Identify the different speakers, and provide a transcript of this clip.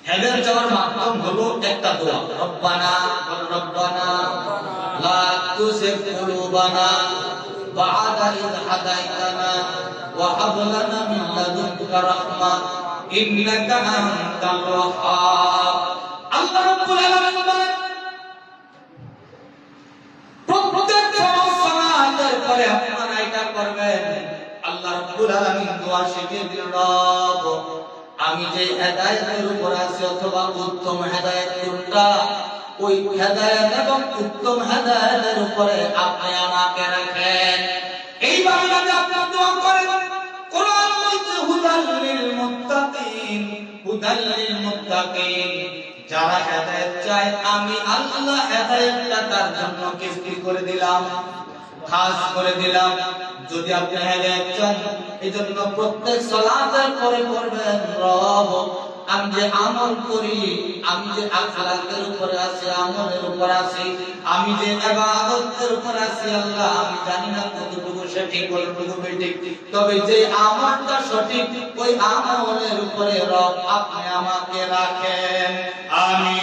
Speaker 1: হেদায়েত যাওয়ার মাধ্যম হলো একটা দোয়া, রব্বানা রব্বানা লা তুযিগ কুলুবানা বা'দা ইয হাদাইতানা ওয়া হাব লানা মিন লাদুনকা রাহমা ইন্নাকা আনতাল ওয়াহ্হাব। আল্লাহ রাব্বুল আলামিন বলেন, প্রত্যেক সালাতের পরে আপনারা এটা করবেন। আল্লাহ রাব্বুল আলামিন দোয়া শিখিয়ে দিলেন, রব আমি যে হেদায়েতের উপর আছি অথবা উত্তম হেদায়েত কোনটা, ওই হেদায়েত এবং উত্তম হেদায়েতের উপরে আপনি আমাকে রাখেন। এইবার যদি আপনি দোয়া করেন, কোরআন বলছে হুদাল লিল মুত্তাকিন, হুদাল লিল মুত্তাকিন, যারা হেদায়েত চায় আমি আল্লাহ হেদায়েতটা তার জন্য কিস্তি করে দিলাম, খাস করে দিলাম। যদি আপনি হেদায়েত চান, এজন্য প্রত্যেক সালাতের পরে পড়বেন, রব আমি যে আমল করি, আমি যে আখলাকের উপরে আছি, আমলের উপর আছি, আমি যে ইবাদতের উপর আছি, আল্লাহ আমি জানি না কতটুকু সঠিক কতটুকু বেঠিক, তবে যে আমলটা সঠিক ওই আমলের উপরে রব আপনি আমাকে রাখেন। আমিন।